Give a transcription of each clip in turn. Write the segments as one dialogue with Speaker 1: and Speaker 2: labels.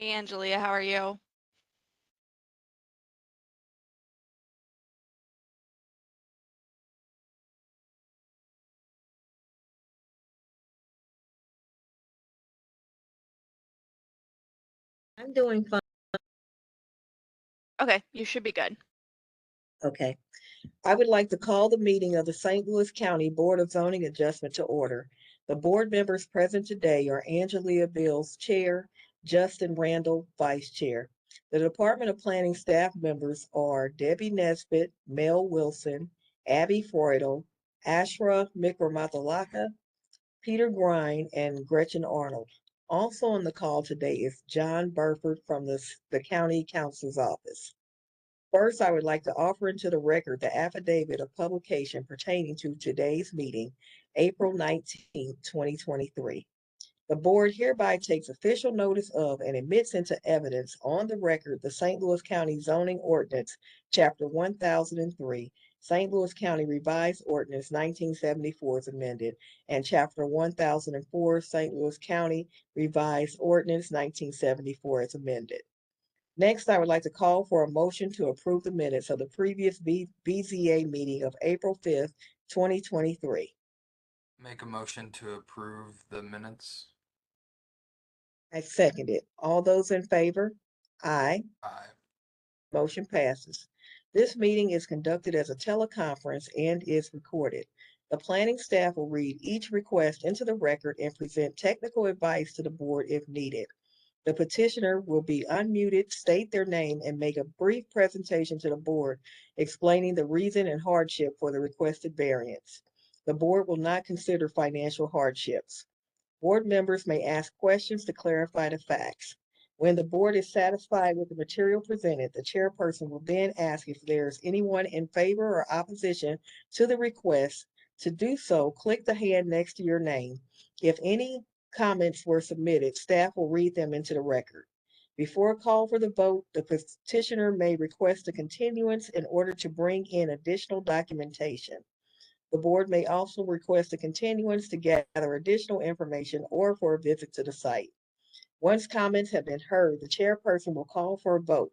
Speaker 1: Hey, Angelia, how are you?
Speaker 2: I'm doing fine.
Speaker 1: Okay, you should be good.
Speaker 2: Okay. I would like to call the meeting of the St. Louis County Board of Zoning Adjustment to order. The board members present today are Angelia Bills, Chair, Justin Randall, Vice Chair. The Department of Planning staff members are Debbie Nesbitt, Mel Wilson, Abby Freudel, Ashra Mikramathalaka, Peter Grine, and Gretchen Arnold. Also on the call today is John Burford from the County Counsel's Office. First, I would like to offer into the record the affidavit of publication pertaining to today's meeting, April 19th, 2023. The board hereby takes official notice of and admits into evidence on the record the St. Louis County Zoning Ordinance, Chapter 1003, St. Louis County Revised Ordinance 1974 as amended, and Chapter 1004, St. Louis County Revised Ordinance 1974 as amended. Next, I would like to call for a motion to approve the minutes of the previous BZA meeting of April 5th, 2023.
Speaker 3: Make a motion to approve the minutes.
Speaker 2: I second it. All those in favor? Aye.
Speaker 3: Aye.
Speaker 2: Motion passes. This meeting is conducted as a teleconference and is recorded. The planning staff will read each request into the record and present technical advice to the board if needed. The petitioner will be unmuted, state their name, and make a brief presentation to the board explaining the reason and hardship for the requested variance. The board will not consider financial hardships. Board members may ask questions to clarify the facts. When the board is satisfied with the material presented, the chairperson will then ask if there is anyone in favor or opposition to the request. To do so, click the hand next to your name. If any comments were submitted, staff will read them into the record. Before a call for the vote, the petitioner may request a continuance in order to bring in additional documentation. The board may also request a continuance to gather additional information or for a visit to the site. Once comments have been heard, the chairperson will call for a vote.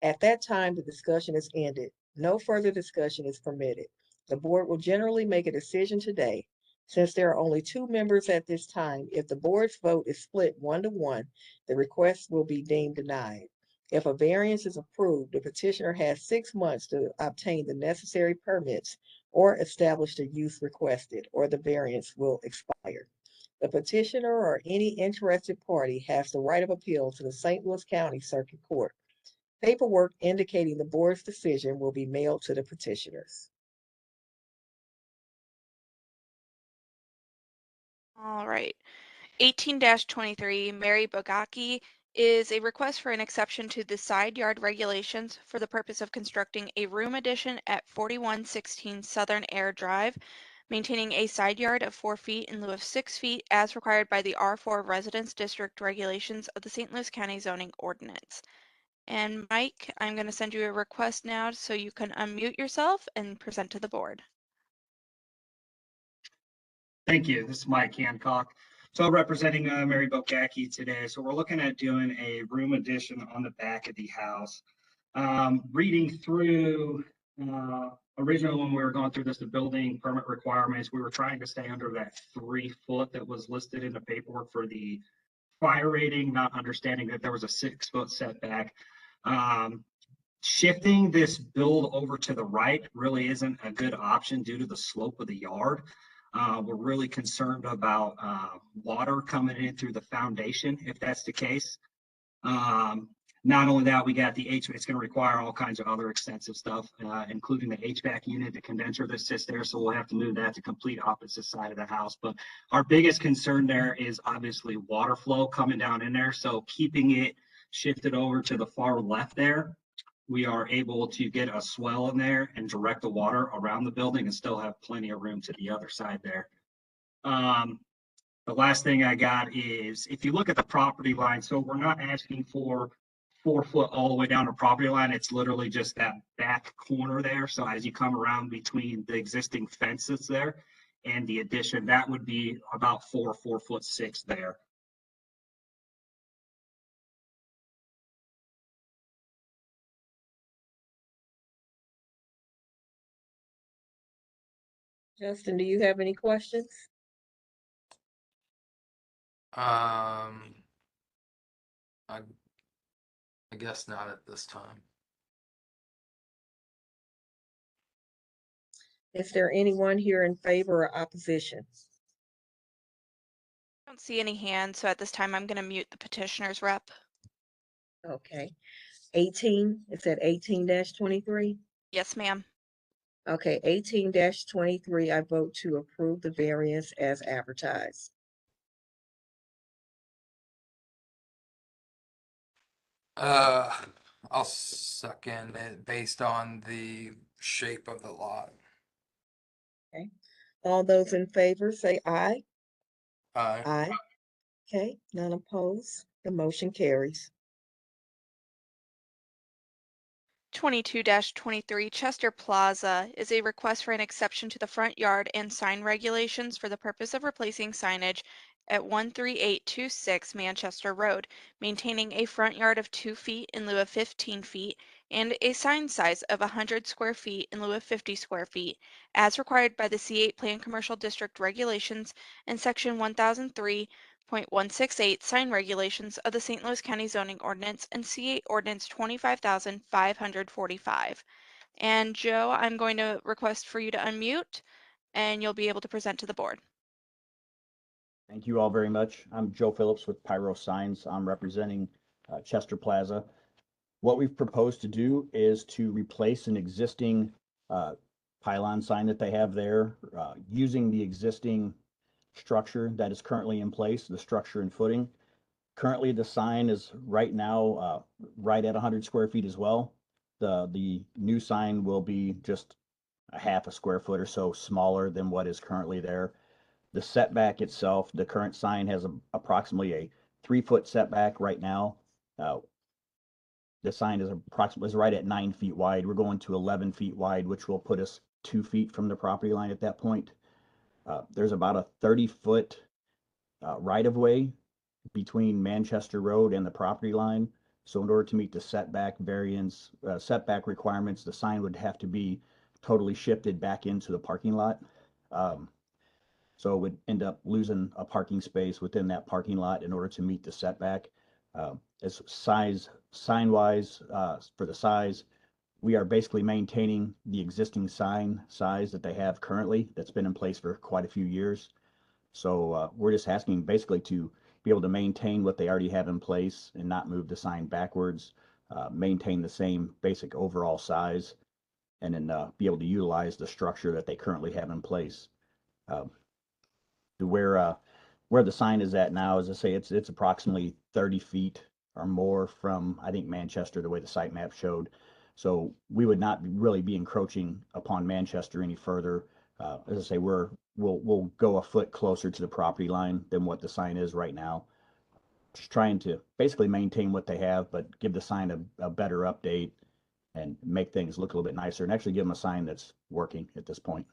Speaker 2: At that time, the discussion is ended. No further discussion is permitted. The board will generally make a decision today. Since there are only two members at this time, if the board's vote is split 1-1, the request will be deemed denied. If a variance is approved, the petitioner has 6 months to obtain the necessary permits or establish the use requested, or the variance will expire. The petitioner or any interested party has the right of appeal to the St. Louis County Circuit Court. Paperwork indicating the board's decision will be mailed to the petitioners.
Speaker 1: All right. 18-23 Mary Bogacki is a request for an exception to the side yard regulations for the purpose of constructing a room addition at 4116 Southern Air Drive, maintaining a side yard of 4 feet in lieu of 6 feet as required by the R4 Residence District regulations of the St. Louis County Zoning Ordinance. And Mike, I'm going to send you a request now so you can unmute yourself and present to the board.
Speaker 4: Thank you. This is Mike Hancock. So representing Mary Bokacki today. So we're looking at doing a room addition on the back of the house. Reading through originally when we were going through this, the building permit requirements, we were trying to stay under that 3 foot that was listed in the paperwork for the fire rating, not understanding that there was a 6 foot setback. Shifting this build over to the right really isn't a good option due to the slope of the yard. We're really concerned about water coming in through the foundation, if that's the case. Not only that, we got the HVAC, it's going to require all kinds of other extensive stuff, including the HVAC unit, the condenser that sits there. So we'll have to move that to complete opposite side of the house. But our biggest concern there is obviously water flow coming down in there. So keeping it shifted over to the far left there, we are able to get a swell in there and direct the water around the building and still have plenty of room to the other side there. The last thing I got is if you look at the property line, so we're not asking for 4 foot all the way down the property line. It's literally just that back corner there. So as you come around between the existing fences there and the addition, that would be about 4 foot 6 there.
Speaker 2: Justin, do you have any questions?
Speaker 3: I guess not at this time.
Speaker 2: Is there anyone here in favor or opposition?
Speaker 1: I don't see any hands, so at this time I'm going to mute the petitioner's rep.
Speaker 2: Okay. 18, it said 18-23?
Speaker 1: Yes, ma'am.
Speaker 2: Okay, 18-23, I vote to approve the variance as advertised.
Speaker 3: I'll second it based on the shape of the lot.
Speaker 2: Okay. All those in favor say aye.
Speaker 3: Aye.
Speaker 2: Aye. Okay, none opposed. The motion carries.
Speaker 1: 22-23 Chester Plaza is a request for an exception to the front yard and sign regulations for the purpose of replacing signage at 13826 Manchester Road, maintaining a front yard of 2 feet in lieu of 15 feet and a sign size of 100 square feet in lieu of 50 square feet, as required by the C8 Plan Commercial District Regulations and Section 1003.168 sign regulations of the St. Louis County Zoning Ordinance and C8 Ordinance 25,545. And Joe, I'm going to request for you to unmute and you'll be able to present to the board.
Speaker 5: Thank you all very much. I'm Joe Phillips with Pyro Signs. I'm representing Chester Plaza. What we've proposed to do is to replace an existing pylon sign that they have there using the existing structure that is currently in place, the structure and footing. Currently, the sign is right now right at 100 square feet as well. The new sign will be just a half a square foot or so smaller than what is currently there. The setback itself, the current sign has approximately a 3-foot setback right now. The sign is right at 9 feet wide. We're going to 11 feet wide, which will put us 2 feet from the property line at that point. There's about a 30-foot right of way between Manchester Road and the property line. So in order to meet the setback requirements, the sign would have to be totally shifted back into the parking lot. So it would end up losing a parking space within that parking lot in order to meet the setback. As sign-wise, for the size, we are basically maintaining the existing sign size that they have currently that's been in place for quite a few years. So we're just asking basically to be able to maintain what they already have in place and not move the sign backwards, maintain the same basic overall size, and then be able to utilize the structure that they currently have in place. Where the sign is at now, as I say, it's approximately 30 feet or more from, I think, Manchester, the way the site map showed. So we would not really be encroaching upon Manchester any further. As I say, we'll go a foot closer to the property line than what the sign is right now. Just trying to basically maintain what they have, but give the sign a better update and make things look a little bit nicer and actually give them a sign that's working at this point.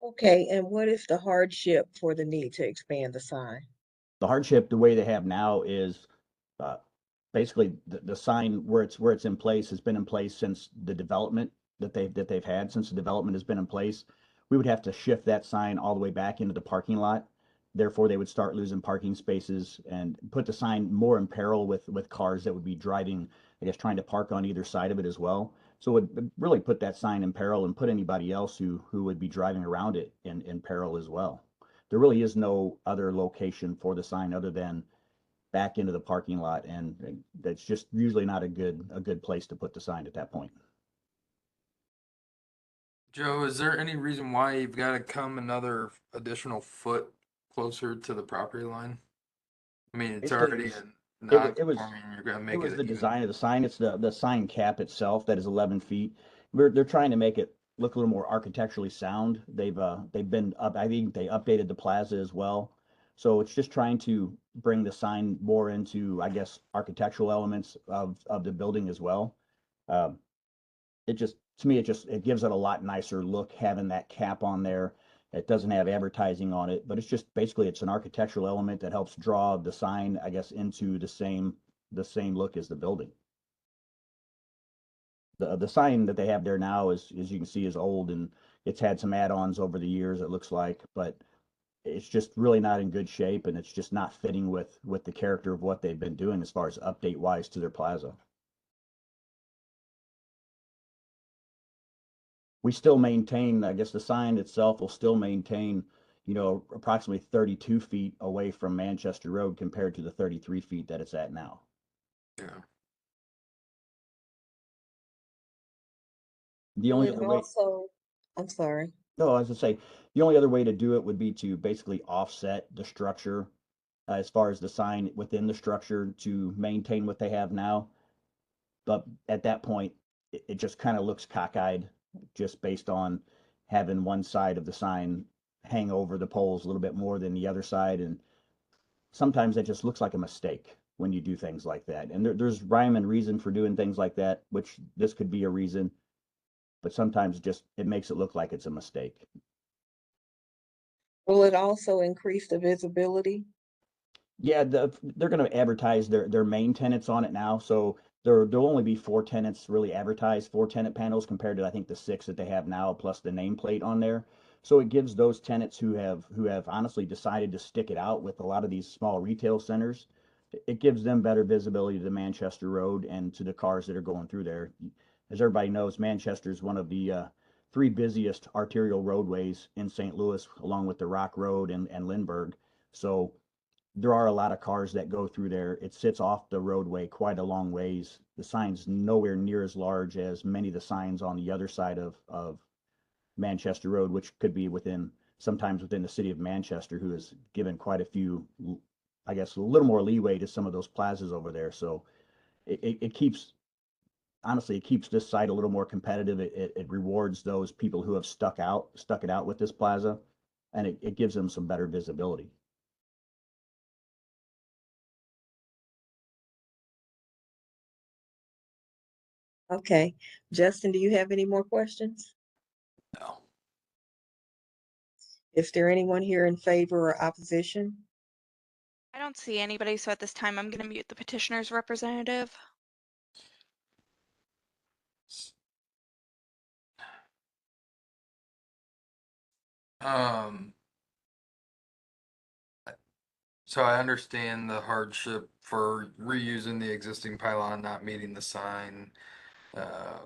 Speaker 2: Okay, and what is the hardship for the need to expand the sign?
Speaker 5: The hardship, the way they have now is basically the sign where it's in place has been in place since the development that they've had since the development has been in place. We would have to shift that sign all the way back into the parking lot. Therefore, they would start losing parking spaces and put the sign more in peril with cars that would be driving, I guess, trying to park on either side of it as well. So it would really put that sign in peril and put anybody else who would be driving around it in peril as well. There really is no other location for the sign other than back into the parking lot, and that's just usually not a good place to put the sign at that point.
Speaker 3: Joe, is there any reason why you've got to come another additional foot closer to the property line? I mean, it's
Speaker 5: Basically,
Speaker 3: already
Speaker 5: it was
Speaker 3: non-conforming. You're going to make
Speaker 5: it was
Speaker 3: it
Speaker 5: the
Speaker 3: even.
Speaker 5: design of the sign. It's the sign cap itself that is 11 feet. They're trying to make it look a little more architecturally sound. They've been up. I think they updated the plaza as well. So it's just trying to bring the sign more into, I guess, architectural elements of the building as well. Um, it just, to me, it gives it a lot nicer look having that cap on there. It doesn't have advertising on it, but it's just basically it's an architectural element that helps draw the sign, I guess, into the same look as the building. the sign that they have there now is, as you can see, is old, and it's had some add-ons over the years, it looks like, but it's just really not in good shape, and it's just not fitting with the character of what they've been doing as far as update wise to their plaza. We still maintain, I guess the sign itself will still maintain, you know, approximately 32 feet away from Manchester Road compared to the 33 feet that it's at now.
Speaker 3: Yeah.
Speaker 5: The
Speaker 2: Will
Speaker 5: only
Speaker 2: it
Speaker 5: other way,
Speaker 2: also, I'm sorry.
Speaker 5: no, I was gonna say, the only other way to do it would be to basically offset the structure as far as the sign within the structure to maintain what they have now. But at that point, it just kind of looks cockeyed just based on having one side of the sign hang over the poles a little bit more than the other side. And sometimes it just looks like a mistake when you do things like that. And there's rhyme and reason for doing things like that, which this could be a reason, but sometimes just it makes it look like it's a mistake.
Speaker 2: Will it also increase the visibility?
Speaker 5: Yeah, they're going to advertise their main tenants on it now. So there'll only be 4 tenants really advertised, 4 tenant panels compared to I think the 6 that they have now, plus the nameplate on there. So it gives those tenants who have honestly decided to stick it out with a lot of these small retail centers, it gives them better visibility to Manchester Road and to the cars that are going through there. As everybody knows, Manchester is one of the 3 busiest arterial roadways in St. Louis, along with the Rock Road and Lindbergh. So there are a lot of cars that go through there. It sits off the roadway quite a long ways. The sign's nowhere near as large as many of the signs on the other side of Manchester Road, which could be sometimes within the city of Manchester, who has given quite a few, I guess, a little more leeway to some of those plazas over there. So it keeps, honestly, it keeps this site a little more competitive. It rewards those people who have stuck it out with this plaza, and it gives them some better visibility.
Speaker 2: Okay. Justin, do you have any more questions?
Speaker 3: No.
Speaker 2: Is there anyone here in favor or opposition?
Speaker 1: I don't see anybody, so at this time I'm going to mute the petitioner's representative.
Speaker 3: Um, so I understand the hardship for reusing the existing pylon, not meeting the sign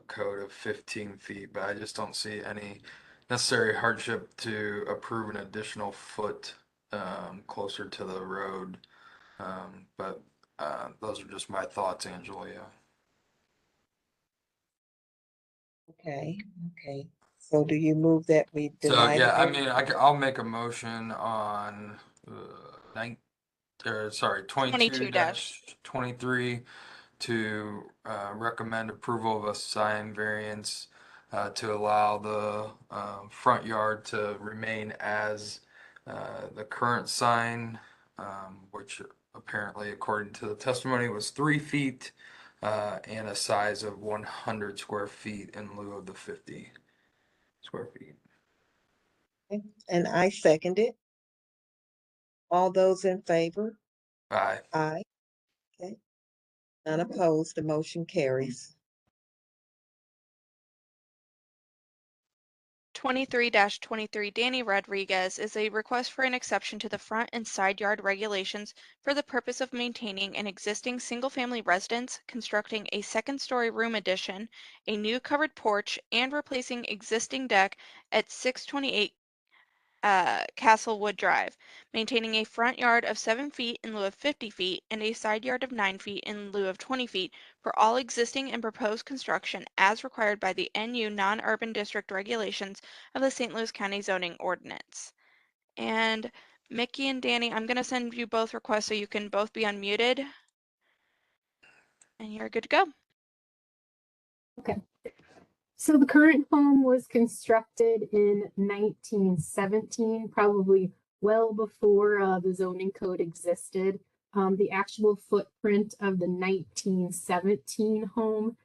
Speaker 3: code of 15 feet, but I just don't see any necessary hardship to approve an additional foot closer to the road. But those are just my thoughts, Angelia.
Speaker 2: Okay, okay. So do you move that we
Speaker 3: So
Speaker 2: deny?
Speaker 3: yeah,
Speaker 2: the
Speaker 3: I
Speaker 2: vote?
Speaker 3: mean, I'll make a motion on 22-23 to recommend approval of a sign variance to allow the front yard to remain as the current sign, which apparently, according to the testimony, was 3 feet and a size of 100 square feet in lieu of the 50 square feet.
Speaker 2: And I second it. All those in favor?
Speaker 3: Aye.
Speaker 2: Aye. Okay. None opposed, the motion carries.
Speaker 1: 23-23 Danny Rodriguez is a request for an exception to the front and side yard regulations for the purpose of maintaining an existing single-family residence, constructing a second-story room addition, a new covered porch, and replacing existing deck at 628 Castlewood Drive, maintaining a front yard of 7 feet in lieu of 50 feet and a side yard of 9 feet in lieu of 20 feet for all existing and proposed construction as required by the NU non-urban district regulations of the St. Louis County Zoning Ordinance. And Mickey and Danny, I'm going to send you both requests so you can both be unmuted. And you're good to go.
Speaker 6: Okay. So the current home was constructed in 1917, probably well before the zoning code existed. The actual footprint of the 1917 home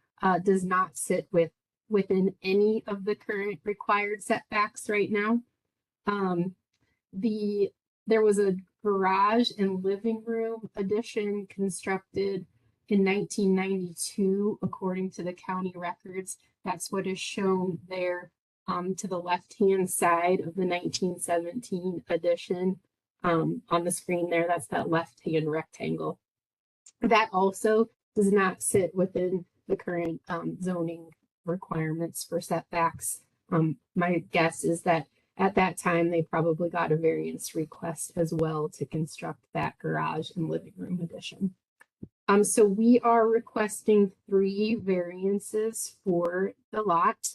Speaker 6: does not sit within any of the current required setbacks right now. There was a garage and living room addition constructed in 1992, according to the county records. That's what is shown there to the left-hand side of the 1917 edition. On the screen there, that's that left-hand rectangle. That also does not sit within the current zoning requirements for setbacks. My guess is that at that time, they probably got a variance request as well to construct that garage and living room addition. So we are requesting 3 variances for the lot.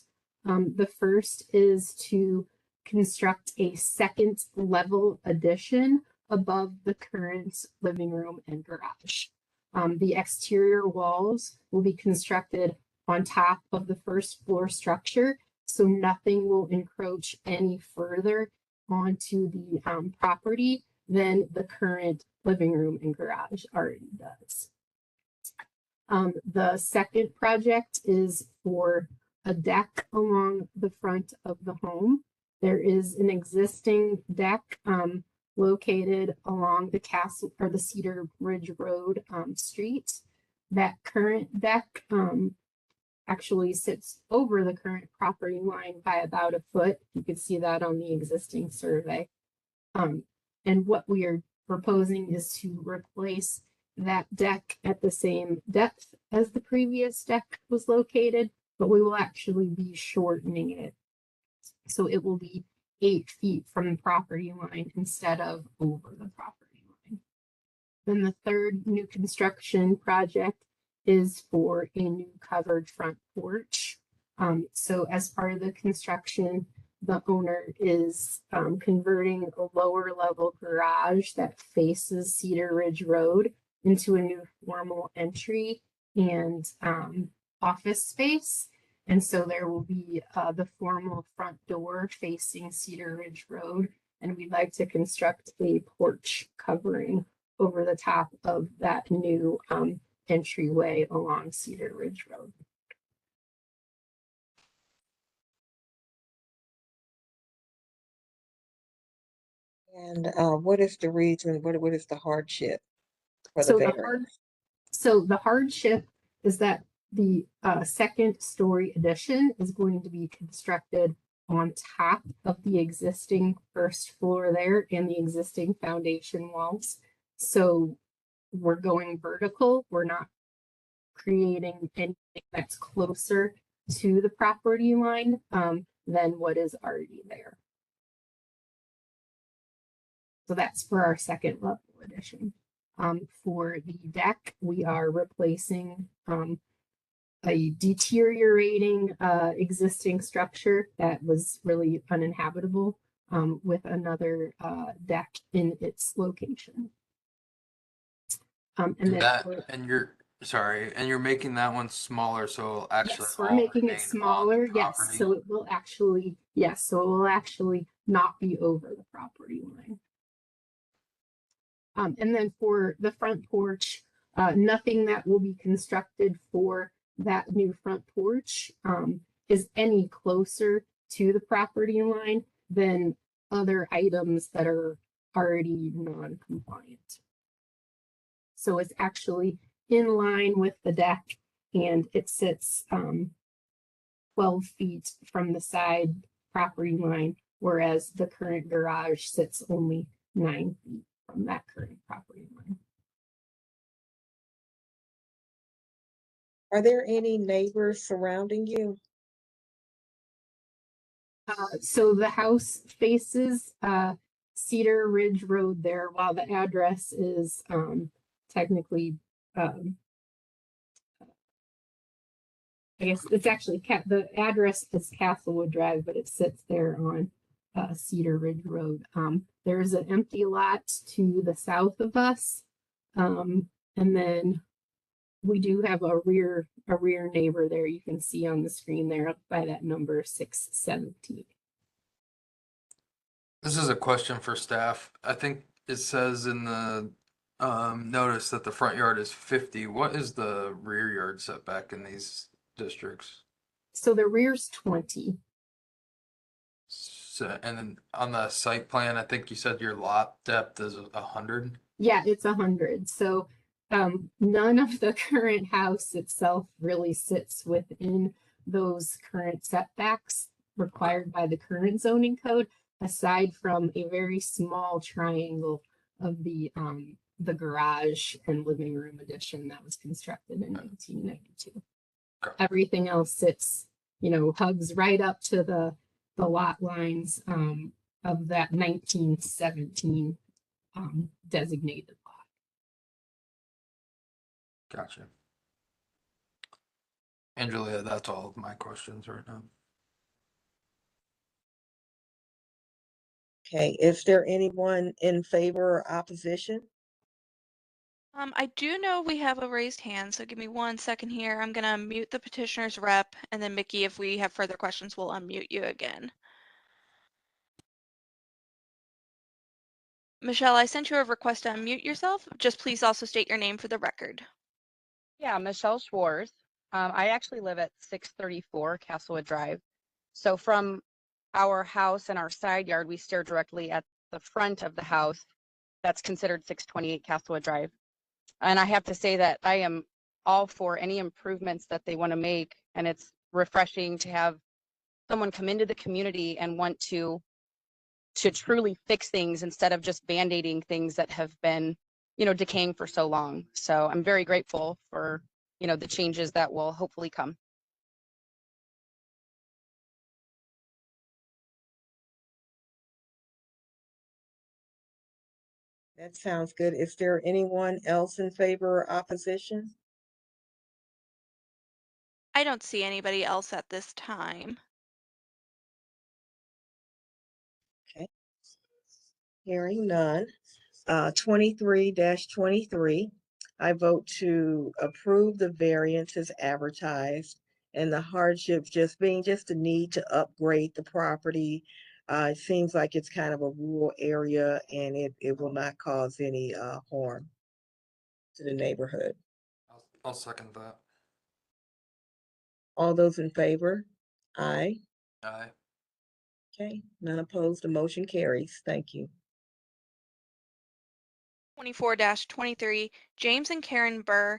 Speaker 6: The first is to construct a second level addition above the current living room and garage. The exterior walls will be constructed on top of the first floor structure, so nothing will encroach any further onto the property than the current living room and garage already does. The second project is for a deck along the front of the home. There is an existing deck located along the Castle or the Cedar Ridge Road street. That current deck actually sits over the current property line by about a foot. You can see that on the existing survey. And what we are proposing is to replace that deck at the same depth as the previous deck was located, but we will actually be shortening it. So it will be 8 feet from the property line instead of over the property line. Then the third new construction project is for a new covered front porch. So as part of the construction, the owner is converting a lower level garage that faces Cedar Ridge Road into a new formal entry and office space. And so there will be the formal front door facing Cedar Ridge Road. And we'd like to construct a porch covering over the top of that new entryway along Cedar Ridge Road.
Speaker 2: And what is the reason, what is the hardship for the
Speaker 6: So
Speaker 2: variance?
Speaker 6: the hardship is that the second story addition is going to be constructed on top of the existing first floor there and the existing foundation walls. So we're going vertical. We're not creating anything that's closer to the property line than what is already there. So that's for our second level addition. For the deck, we are replacing a deteriorating existing structure that was really uninhabitable with another deck in its location. And then
Speaker 3: you're making that one smaller, so it'll actually
Speaker 6: yes, we're
Speaker 3: all
Speaker 6: making it
Speaker 3: remain on the
Speaker 6: smaller. Yes,
Speaker 3: property.
Speaker 6: so it will actually, yes, so it will actually not be over the property line. And then for the front porch, nothing that will be constructed for that new front porch is any closer to the property line than other items that are already non-compliant. So it's actually in line with the deck and it sits 12 feet from the side property line, whereas the current garage sits only 9 feet from that current property line.
Speaker 2: Are there any neighbors surrounding you?
Speaker 6: So the house faces Cedar Ridge Road there, while the address is technically, I guess it's actually, the address is Castlewood Drive, but it sits there on Cedar Ridge Road. There's an empty lot to the south of us. And then we do have a rear neighbor there. You can see on the screen there by that number 617.
Speaker 3: This is a question for staff. I think it says in the notice that the front yard is 50. What is the rear yard setback in these districts?
Speaker 6: So the rear's 20.
Speaker 3: So, and then on the site plan, I think you said your lot depth is 100.
Speaker 6: Yeah, it's 100. So None of the current house itself really sits within those current setbacks required by the current zoning code, aside from a very small triangle of the garage and living room addition that was constructed in 1992.
Speaker 3: Okay.
Speaker 6: Everything else sits, hugs right up to the lot lines of that 1917 designated lot.
Speaker 3: Gotcha. Angela, that's all of my questions right now.
Speaker 2: Okay, is there anyone in favor or opposition?
Speaker 1: I do know we have a raised hand, so give me 1 second here. I'm gonna mute the petitioner's rep, and then Mickey, if we have further questions, we'll unmute you again. Michelle, I sent you a request to unmute yourself. Just please also state your name for the record.
Speaker 7: Yeah, Michelle Schwartz. I actually live at 634 Castlewood Drive. So from our house and our side yard, we stare directly at the front of the house. That's considered 628 Castlewood Drive. And I have to say that I am all for any improvements that they want to make. And it's refreshing to have someone come into the community and want to truly fix things instead of just band-aiding things that have been, decaying for so long. So I'm very grateful for, the changes that will hopefully come.
Speaker 2: That sounds good. Is there anyone else in favor or opposition?
Speaker 1: I don't see anybody else at this time.
Speaker 2: Okay. Hearing none. 23-23. I vote to approve the variances advertised and the hardship just being a need to upgrade the property. It seems like it's kind of a rural area and it will not cause any harm to the neighborhood.
Speaker 3: I'll second that.
Speaker 2: All those in favor? Aye.
Speaker 3: Aye.
Speaker 2: Okay, none opposed. The motion carries. Thank you.
Speaker 1: 24-23, James and Karen Burr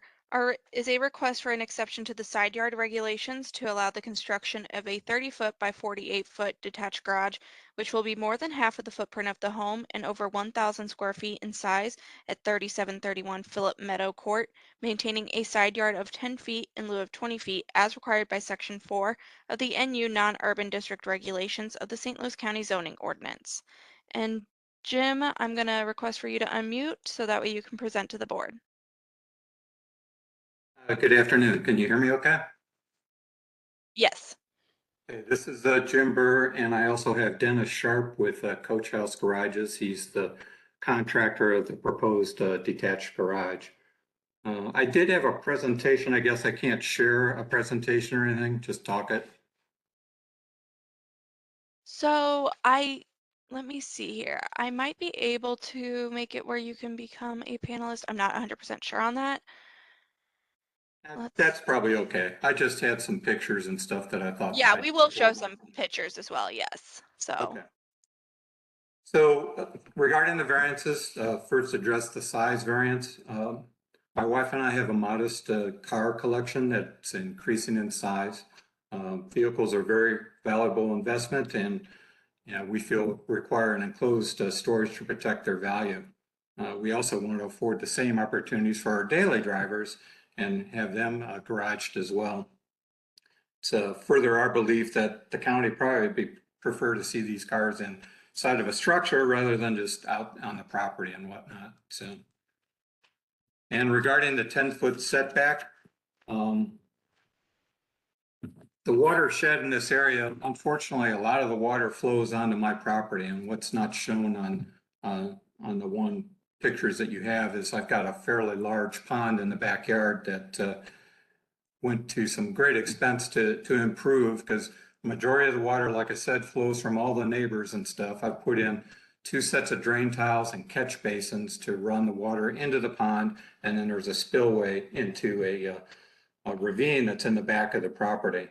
Speaker 1: is a request for an exception to the side yard regulations to allow the construction of a 30-foot by 48-foot detached garage, which will be more than half of the footprint of the home and over 1,000 square feet in size at 3731 Phillip Meadow Court, maintaining a side yard of 10 feet in lieu of 20 feet as required by Section 4 of the NU Non-Urban District Regulations of the St. Louis County Zoning Ordinance. And Jim, I'm going to request for you to unmute so that way you can present to the board.
Speaker 8: Good afternoon. Can you hear me okay?
Speaker 1: Yes.
Speaker 8: Okay, this is Jim Burr, and I also have Dennis Sharp with Coach House Garages. He's the contractor of the proposed detached garage. I did have a presentation. I guess I can't share a presentation or anything, just talk it.
Speaker 1: So let me see here. I might be able to make it where you can become a panelist. I'm not 100% sure on that.
Speaker 8: That's probably okay. I just had some pictures and stuff that I thought.
Speaker 1: Yeah, we will show some pictures as well, yes. So.
Speaker 8: Okay. So regarding the variances, first address the size variance. My wife and I have a modest car collection that's increasing in size. Vehicles are very valuable investment, and we feel require an enclosed storage to protect their value. We also want to afford the same opportunities for our daily drivers and have them garaged as well. It's further our belief that the county probably prefer to see these cars inside of a structure rather than just out on the property and whatnot. So, and regarding the 10-foot setback, the watershed in this area, unfortunately, a lot of the water flows onto my property, and what's not shown on the one pictures that you have is I've got a fairly large pond in the backyard that went to some great expense to improve, because the majority of the water, like I said, flows from all the neighbors and stuff. I've put in 2 sets of drain tiles and catch basins to run the water into the pond, and then there's a spillway into a ravine that's in the back of the property.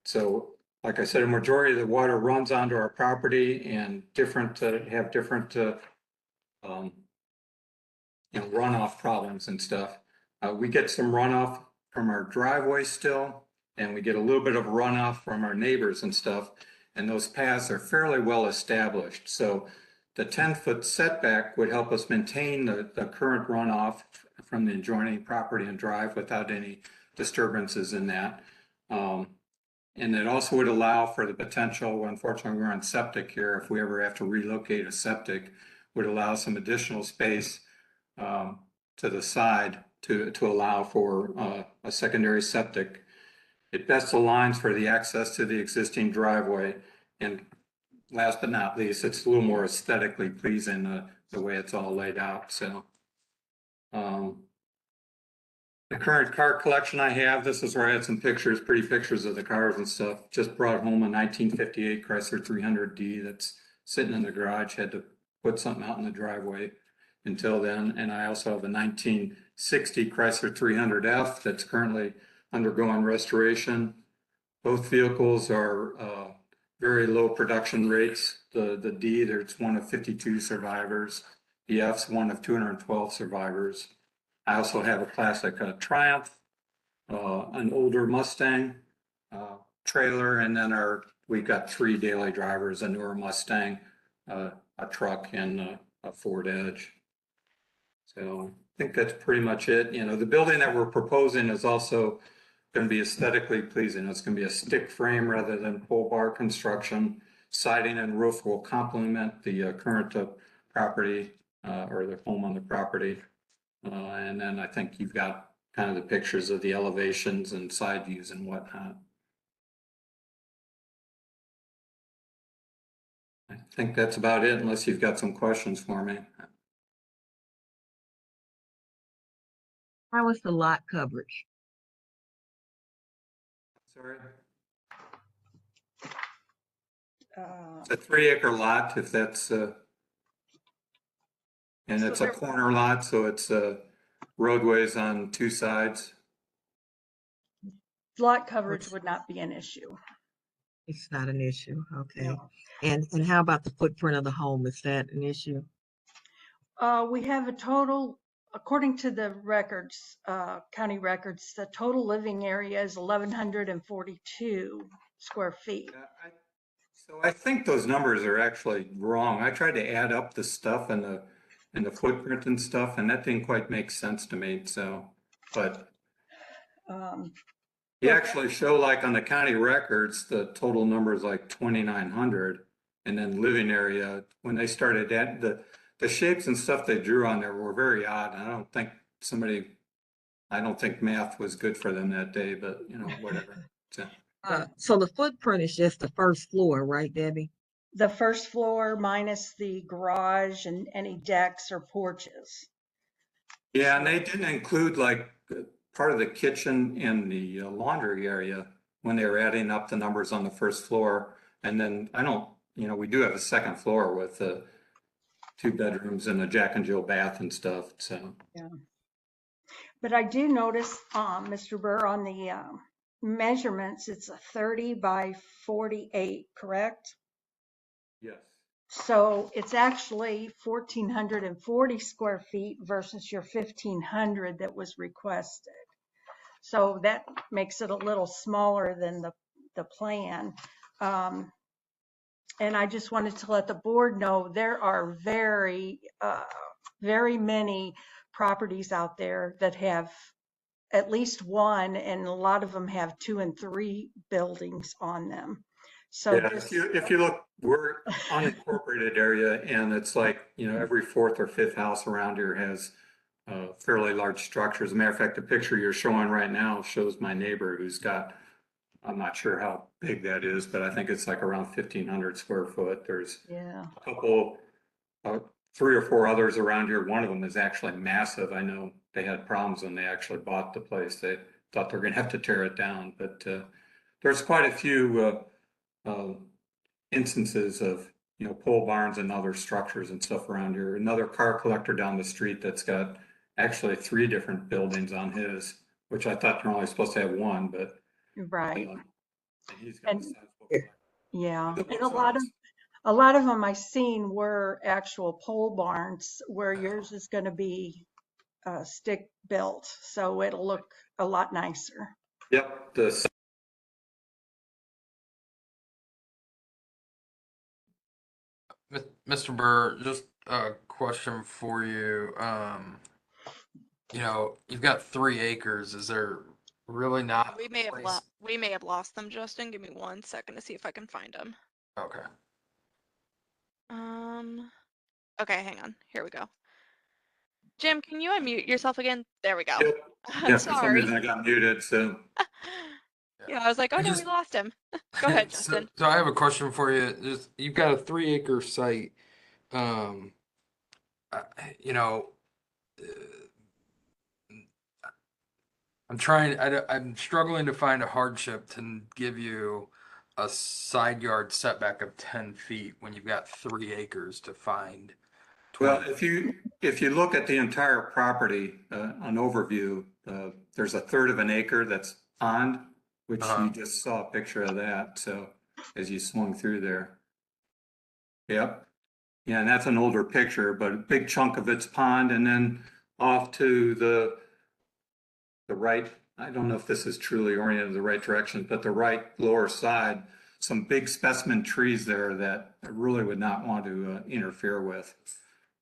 Speaker 8: So like I said, a majority of the water runs onto our property, and have different runoff problems and stuff. We get some runoff from our driveway still, and we get a little bit of runoff from our neighbors and stuff. And those paths are fairly well established. So the 10-foot setback would help us maintain the current runoff from the adjoining property and drive without any disturbances in that. And it also would allow for the potential, unfortunately, we're on septic here, if we ever have to relocate a septic, would allow some additional space to the side to allow for a secondary septic. It best aligns for the access to the existing driveway. And last but not least, it's a little more aesthetically pleasing the way it's all laid out. So the current car collection I have, this is where I had some pictures, pretty pictures of the cars and stuff. Just brought home a 1958 Chrysler 300D that's sitting in the garage. Had to put something out in the driveway until then. And I also have a 1960 Chrysler 300F that's currently undergoing restoration. Both vehicles are very low production rates. The D, there's one of 52 survivors. The F's one of 212 survivors. I also have a classic Triumph, an older Mustang trailer, and then we've got 3 daily drivers, a newer Mustang, a truck, and a Ford Edge. So I think that's pretty much it. You know, the building that we're proposing is also going to be aesthetically pleasing. It's going to be a stick frame rather than pole bar construction. Siding and roof will complement the current property or the home on the property. And then I think you've got kind of the pictures of the elevations and side views and whatnot. I think that's about it, unless you've got some questions for me.
Speaker 2: How is the lot coverage?
Speaker 8: Sorry. It's a 3-acre lot, if that's, and it's a corner lot, so it's roadways on 2 sides.
Speaker 9: Lot coverage would not be an issue.
Speaker 2: It's not an issue, okay.
Speaker 9: No.
Speaker 2: And how about the footprint of the home? Is that an issue?
Speaker 9: We have a total, according to the records, county records, the total living area is 1,142 square feet.
Speaker 8: So I think those numbers are actually wrong. I tried to add up the stuff and the footprint and stuff, and that didn't quite make sense to me. So, but you actually show, like on the county records, the total number is like 2,900, and then living area, when they started at the shapes and stuff they drew on there were very odd. I don't think math was good for them that day, but you know, whatever.
Speaker 2: So the footprint is just the first floor, right, Debbie?
Speaker 9: The first floor minus the garage and any decks or porches.
Speaker 8: Yeah, and they didn't include like part of the kitchen and the laundry area when they were adding up the numbers on the first floor. And then we do have a second floor with 2 bedrooms and a Jack and Jill bath and stuff. So
Speaker 9: yeah. But I do notice, Mr. Burr, on the measurements, it's a 30 by 48, correct?
Speaker 8: yes.
Speaker 9: So it's actually 1,440 square feet versus your 1,500 that was requested. So that makes it a little smaller than the plan. And I just wanted to let the board know there are very many properties out there that have at least 1, and a lot of them have 2 and 3 buildings on them. So
Speaker 8: yeah, if you look, we're unincorporated area, and it's like, every 4th or 5th house around here has fairly large structures. As a matter of fact, the picture you're showing right now shows my neighbor who's got, I'm not sure how big that is, but I think it's like around 1,500 square foot. There's a couple, 3 or 4 others around here. One of them is actually massive. I know they had problems when they actually bought the place. They thought they were going to have to tear it down, but there's quite a few instances of, pole barns and other structures and stuff around here. Another car collector down the street that's got actually 3 different buildings on his, which I thought they're only supposed to have 1, but
Speaker 9: right.
Speaker 8: He's got
Speaker 9: yeah, and a lot of them I seen were actual pole barns, where yours is going to be stick built, so it'll look a lot nicer.
Speaker 8: Yep,
Speaker 3: Mr. Burr, just a question for you. You know, you've got 3 acres. Is there really not
Speaker 1: We may have
Speaker 3: place?
Speaker 1: lost them, Justin. Give me 1 second to see if I can find them.
Speaker 3: Okay.
Speaker 1: Okay, hang on. Here we go. Jim, can you unmute yourself again? There we go.
Speaker 8: yep.
Speaker 1: I'm
Speaker 8: Yeah, for some
Speaker 1: sorry.
Speaker 8: reason I got muted, so.
Speaker 1: Yeah, I was like, oh
Speaker 3: I
Speaker 1: no,
Speaker 3: just-
Speaker 1: we lost him. Go ahead,
Speaker 3: So,
Speaker 1: Justin.
Speaker 3: so I have a question for you. Just, you've got a 3-acre site. You know, I'm struggling to find a hardship to give you a side yard setback of 10 feet when you've got 3 acres to find.
Speaker 8: Well,
Speaker 3: 20.
Speaker 8: if you look at the entire property, an overview, there's a third of an acre that's pond, which you just saw a picture of that. So as you swung through there. Yep. Yeah, and that's an older picture, but a big chunk of it's pond, and then off to the right. I don't know if this is truly oriented in the right direction, but the right lower side, some big specimen trees there that I really would not want to interfere with.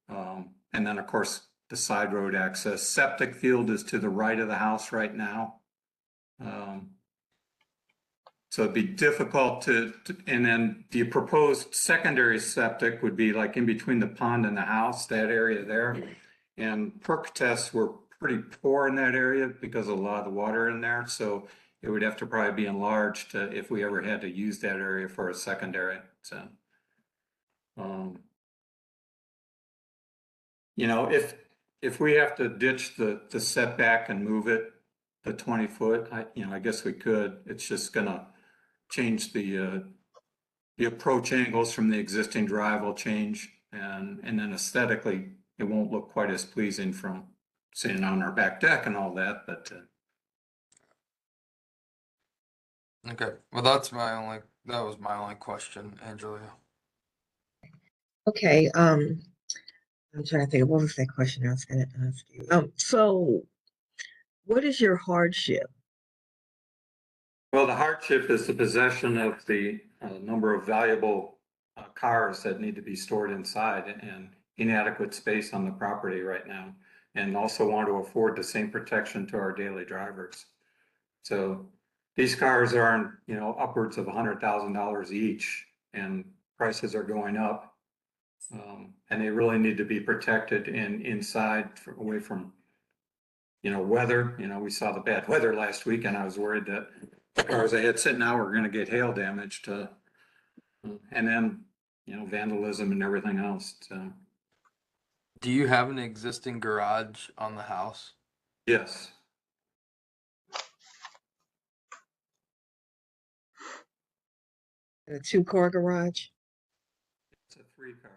Speaker 8: And then, of course, the side road access. Septic field is to the right of the house right now. So it'd be difficult to, and then the proposed secondary septic would be like in between the pond and the house, that area there. And perk tests were pretty poor in that area because of a lot of the water in there. So it would have to probably be enlarged if we ever had to use that area for a secondary. So, you know, if we have to ditch the setback and move it the 20 foot, I guess we could. It's just gonna change the approach angles from the existing drive will change, and then aesthetically it won't look quite as pleasing from sitting on our back deck and all that. But
Speaker 3: Okay. Well, that was my only question, Angelia.
Speaker 2: Okay, I'm trying to think of what was that question I was going to ask you. So what is your hardship?
Speaker 8: well, the hardship is the possession of the number of valuable cars that need to be stored inside and inadequate space on the property right now, and also want to afford the same protection to our daily drivers. So these cars are, upwards of $100,000 each, and prices are going up. And they really need to be protected inside away from, weather. We saw the bad weather last week, and I was worried that the cars I had sitting out were going to get hail damaged, and then, vandalism and everything else. So,
Speaker 3: Do you have an existing garage on the house?
Speaker 8: yes.
Speaker 2: A 2-car garage?
Speaker 8: It's a 3-car.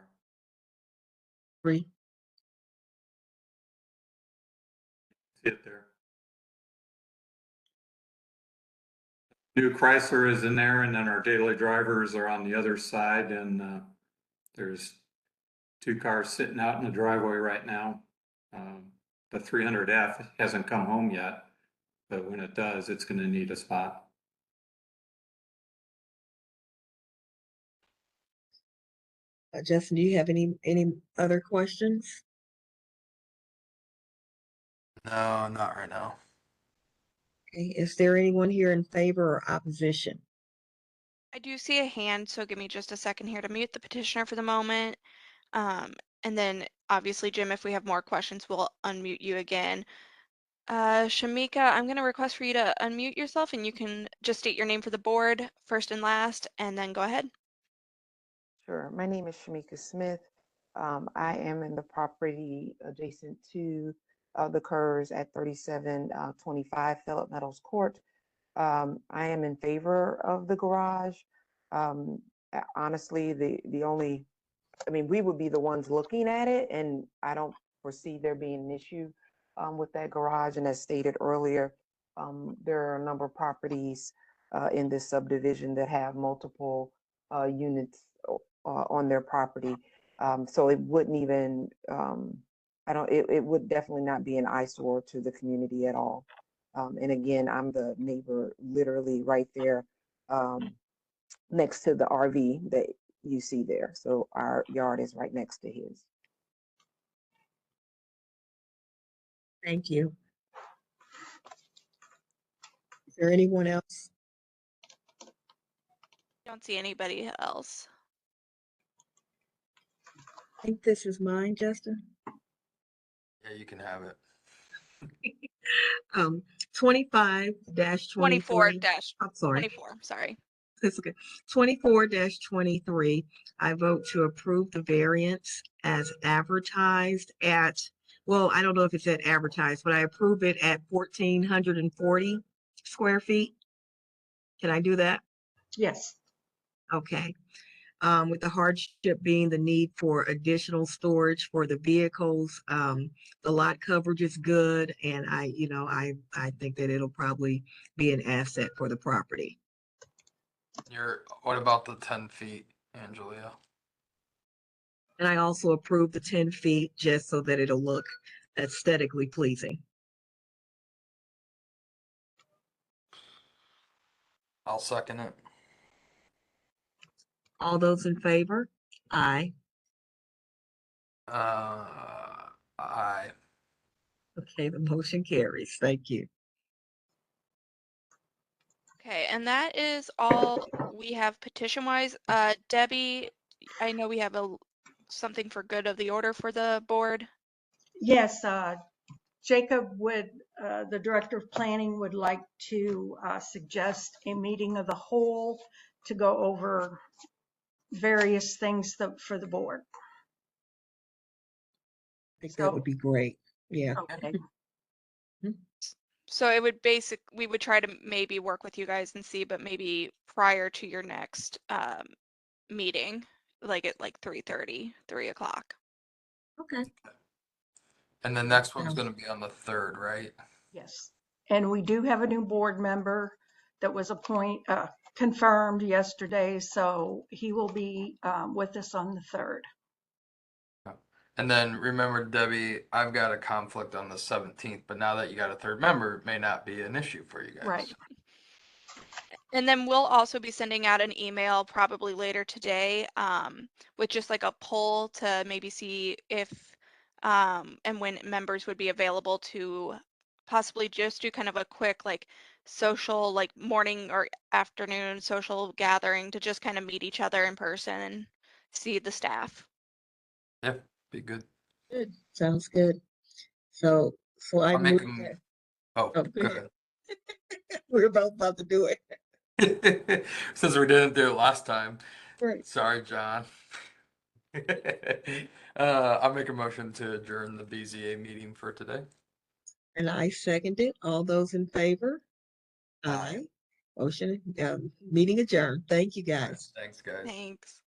Speaker 2: 3?
Speaker 8: See it there. New Chrysler is in there, and then our daily drivers are on the other side, and there's 2 cars sitting out in the driveway right now. The 300F hasn't come home yet, but when it does, it's going to need a spot.
Speaker 2: Justin, do you have any other questions?
Speaker 3: No, not right now.
Speaker 2: Okay, is there anyone here in favor or opposition?
Speaker 1: I do see a hand, so give me just a second here to mute the petitioner for the moment. And then obviously, Jim, if we have more questions, we'll unmute you again. Shamika, I'm going to request for you to unmute yourself, and you can just state your name for the board first and last, and then go ahead.
Speaker 10: Sure. My name is Shamika Smith. I am in the property adjacent to the Kerrs at 3725 Phillip Meadows Court. I am in favor of the garage. Honestly, the only, we would be the ones looking at it, and I don't foresee there being an issue with that garage. And as stated earlier, there are a number of properties in this subdivision that have multiple units on their property. So it wouldn't even, it would definitely not be an eyesore to the community at all. And again, I'm the neighbor literally right there, next to the RV that you see there. So our yard is right next to his.
Speaker 2: Thank you. Is there anyone else?
Speaker 1: Don't see anybody else.
Speaker 2: I think this is mine, Justin.
Speaker 3: Yeah, you can have it.
Speaker 2: 25-23. I'm sorry.
Speaker 1: 24, sorry.
Speaker 2: That's okay. 24-23. I vote to approve the variance as advertised at, well, I don't know if it's at advertised, but I approve it at 1,440 square feet. Can I do that?
Speaker 9: Yes.
Speaker 2: Okay. With the hardship being the need for additional storage for the vehicles, the lot coverage is good, and I think that it'll probably be an asset for the property.
Speaker 3: What about the 10 feet, Angelia?
Speaker 2: And I also approve the 10 feet just so that it'll look aesthetically pleasing.
Speaker 3: I'll second it.
Speaker 2: All those in favor? Aye.
Speaker 3: Aye.
Speaker 2: Okay, the motion carries. Thank you.
Speaker 1: Okay, and that is all we have petition-wise. Debbie, I know we have something for good of the order for the board.
Speaker 9: Yes, Jacob the Director of Planning would like to suggest a meeting of the whole to go over various things for the board.
Speaker 2: I think that would be great. Yeah.
Speaker 9: Okay.
Speaker 1: So it would we would try to maybe work with you guys and see, but maybe prior to your next meeting, like at 3:30, 3 o'clock.
Speaker 2: Okay.
Speaker 3: And the next one's going to be on the 3rd, right?
Speaker 9: Yes. And we do have a new board member that was confirmed yesterday, so he will be with us on the 3rd.
Speaker 3: And then remember, Debbie, I've got a conflict on the 17th, but now that you got a 3rd member, it may not be an issue for you guys.
Speaker 9: Right.
Speaker 1: And then we'll also be sending out an email probably later today with just like a poll to maybe see if and when members would be available to possibly just do kind of a quick social morning or afternoon social gathering to just kind of meet each other in person and see the staff.
Speaker 3: Yeah, be good.
Speaker 2: Good. Sounds good. So I
Speaker 3: I'll make
Speaker 2: move
Speaker 3: them.
Speaker 2: that.
Speaker 3: Oh,
Speaker 2: Oh,
Speaker 3: go ahead.
Speaker 2: We're both about to do it.
Speaker 3: Since we didn't do it last time.
Speaker 2: Right.
Speaker 3: Sorry, John. I'll make a motion to adjourn the BZA meeting for today.
Speaker 2: And I second it. All those in favor? Aye. Motion, meeting adjourned. Thank you, guys.
Speaker 3: Thanks, guys.
Speaker 1: Thanks.